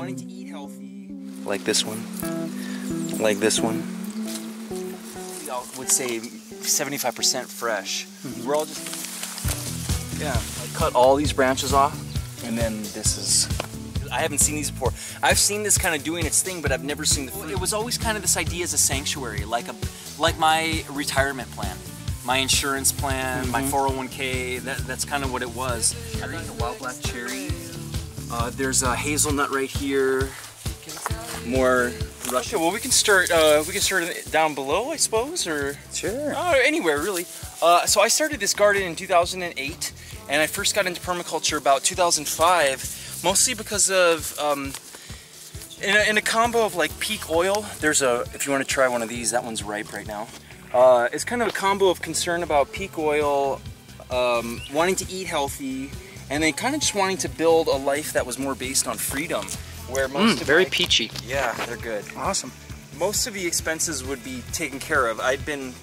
wanting to eat healthy, like this one, like this one, I would say 75% fresh. We're all just, yeah, I cut all these branches off, and then this is, I haven't seen these before. I've seen this kind of doing its thing, but I've never seen the fruit. It was always kind of this idea as a sanctuary, like my retirement plan, my insurance plan, my 401k. That's kind of what it was. I think the wild black cherry. There's a hazelnut right here. More Russian. Okay, well we can start down below, I suppose, or Sure. Anywhere really. So I started this garden in 2008, and I first got into permaculture about 2005, mostly because of in a combo of like peak oil. There's a, if you want to try one of these, that one's ripe right now. It's kind of a combo of concern about peak oil, wanting to eat healthy, and then kind of just wanting to build a life that was more based on freedom. Where most of very peachy. Yeah, they're good. Awesome. Most of the expenses would be taken care of. I'd been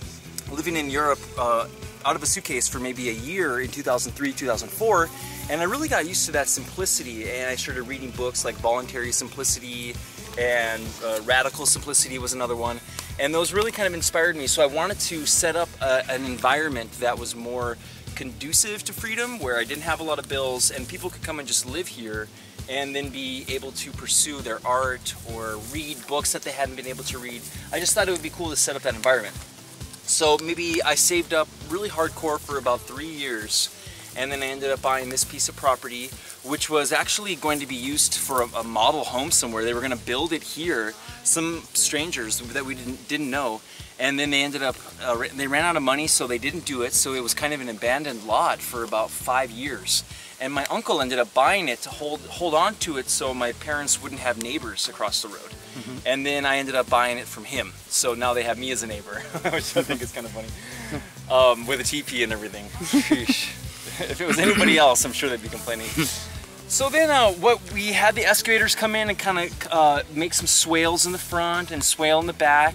living in Europe out of a suitcase for maybe a year in 2003, 2004, and I really got used to that simplicity, and I started reading books like Voluntary Simplicity and Radical Simplicity was another one, and those really kind of inspired me. So I wanted to set up an environment that was more conducive to freedom, where I didn't have a lot of bills and people could come and just live here and then be able to pursue their art or read books that they hadn't been able to read. I just thought it would be cool to set up that environment. So maybe I saved up really hardcore for about 3 years, and then I ended up buying this piece of property, which was actually going to be used for a model home somewhere. They were going to build it here, some strangers that we didn't know, and then they ended up, they ran out of money, so they didn't do it, so it was kind of an abandoned lot for about 5 years. And my uncle ended up buying it to hold on to it so my parents wouldn't have neighbors across the road. And then I ended up buying it from him. So now they have me as a neighbor, which I think is kind of funny. With a teepee and everything. If it was anybody else, I'm sure they'd be complaining. So then we had the excavators come in and kind of make some swales in the front and swale in the back.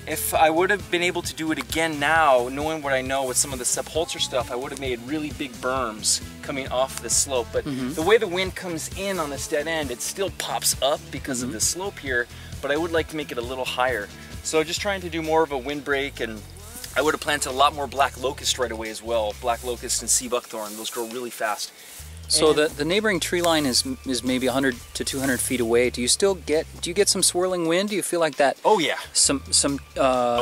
If I would have been able to do it again now, knowing what I know with some of the subholter stuff, I would have made really big berms coming off the slope. But the way the wind comes in on this dead end, it still pops up because of the slope here, but I would like to make it a little higher. So just trying to do more of a windbreak, and I would have planted a lot more black locust right away as well. Black locust and sea buckthorn, those grow really fast. So the neighboring tree line is maybe 100 to 200 feet away. Do you get some swirling wind? Do you feel like that? Oh yeah. Some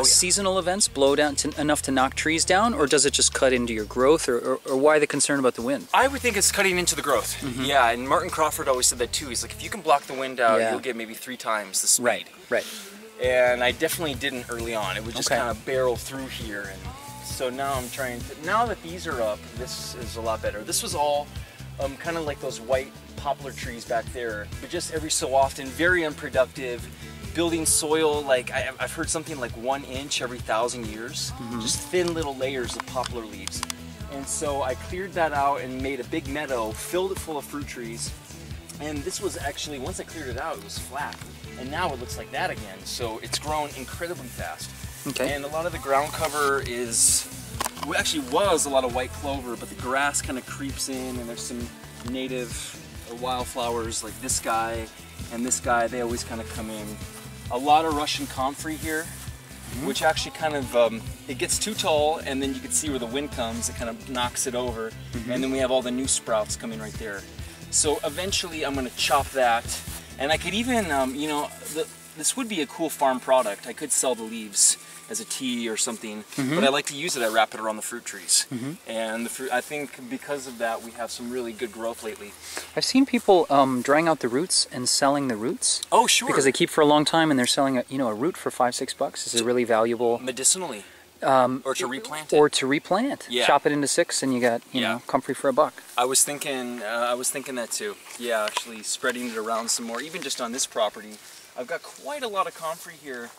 seasonal events blow down enough to knock trees down, or does it just cut into your growth, or why the concern about the wind? I would think it's cutting into the growth. Yeah, and Martin Crawford always said that too. He's like, if you can block the wind out, you'll get maybe 3 times the speed. Right. And I definitely didn't early on. It would just kind of barrel through here, and so now I'm trying to. Now that these are up, this is a lot better. This was all. Kind of like those white poplar trees back there, but just every so often, very unproductive, building soil, like I've heard something like 1 inch every 1,000 years, just thin little layers of poplar leaves. And so I cleared that out and made a big meadow, filled it full of fruit trees, and this was actually, once I cleared it out, it was flat, and now it looks like that again, so it's grown incredibly fast. Okay. And a lot of the ground cover actually was a lot of white clover, but the grass kind of creeps in, and there's some native wildflowers like this guy and this guy. They always kind of come in. A lot of Russian comfrey here, which actually kind of, it gets too tall, and then you can see where the wind comes, it kind of knocks it over, and then we have all the new sprouts coming right there. So eventually I'm going to chop that, and I could even, you know, this would be a cool farm product. I could sell the leaves as a tea or something, but I like to use it. I wrap it around the fruit trees, and the fruit, I think because of that, we have some really good growth lately. I've seen people drying out the roots and selling the roots. Oh, sure. Because they keep for a long time, and they're selling a root for $5-6. Is it really valuable? Medicinally, or to replant it. Or to replant. Yeah. Chop it into 6, and you got you know, comfrey for $1. I was thinking that too. Yeah, actually spreading it around some more, even just on this property. I've got quite a lot of comfrey here,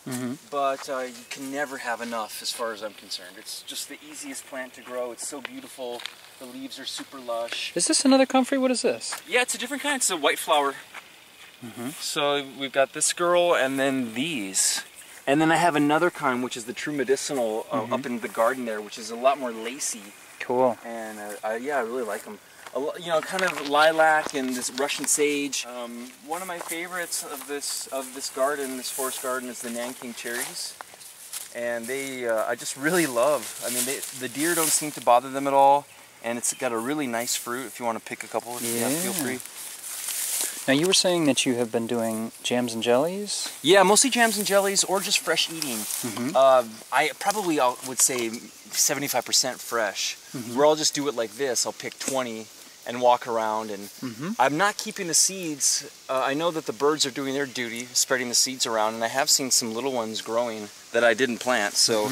but you can never have enough as far as I'm concerned. It's just the easiest plant to grow. It's so beautiful. The leaves are super lush. Is this another comfrey? What is this? Yeah, it's a different kind. It's a white flower. So we've got this girl and then these. And then I have another kind, which is the true medicinal up in the garden there, which is a lot more lacy. Cool. And yeah, I really like them. you know, kind of lilac and this Russian sage. One of my favorites of this garden, this forest garden, is the Nanking cherries. And they, I just really love. I mean, the deer don't seem to bother them at all, and it's got a really nice fruit. If you want to pick a couple, yeah, feel free. Now you were saying that you have been doing jams and jellies? Yeah, mostly jams and jellies or just fresh eating. I probably would say 75% fresh. Where I'll just do it like this. I'll pick 20 and walk around, and I'm not keeping the seeds. I know that the birds are doing their duty, spreading the seeds around, and I have seen some little ones growing that I didn't plant. So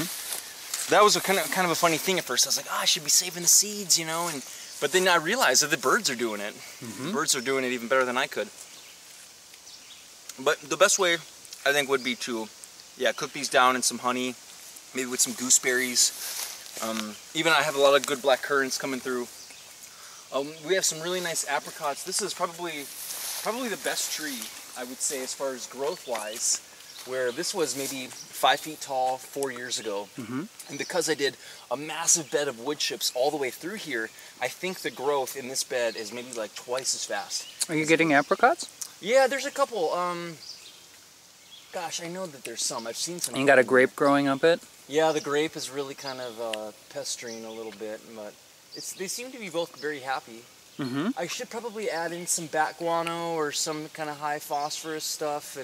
that was a kind of a funny thing at first. I was like, oh, I should be saving the seeds, you know, but then I realized that the birds are doing it. The birds are doing it even better than I could. But the best way, I think, would be to, yeah, cook these down in some honey, maybe with some gooseberries. Even I have a lot of good black currants coming through. We have some really nice apricots. This is probably the best tree, I would say, as far as growth-wise, where this was maybe 5 feet tall 4 years ago. And because I did a massive bed of wood chips all the way through here, I think the growth in this bed is maybe like twice as fast. Are you getting apricots? Yeah, there's a couple. Gosh, I know that there's some. I've seen some. And you got a grape growing up it? Yeah, the grape is really kind of pestering a little bit, but they seem to be both very happy. I should probably add in some bat guano or some kind of high phosphorus stuff,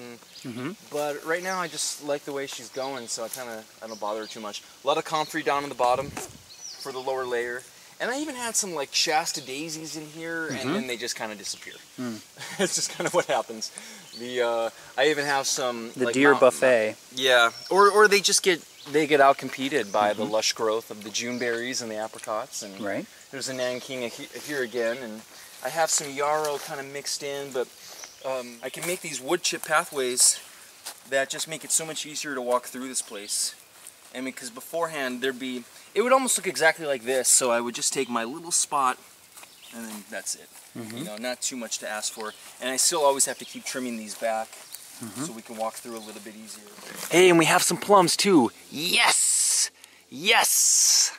but right now I just like the way she's going, so I don't bother her too much. A lot of comfrey down on the bottom for the lower layer, and I even had some like Shasta daisies in here, and then they just kind of disappear. It's just kind of what happens. I even have some the like, deer buffet. Yeah, or they just get out competed by the lush growth of the Juneberries and the apricots, and there's a Nanking here again, and I have some yarrow kind of mixed in, but I can make these wood chip pathways that just make it so much easier to walk through this place. And because beforehand it would almost look exactly like this, so I would just take my little spot and then that's it. You know, not too much to ask for. And I still always have to keep trimming these back so we can walk through a little bit easier. Hey, and we have some plums too. Yes! Yes!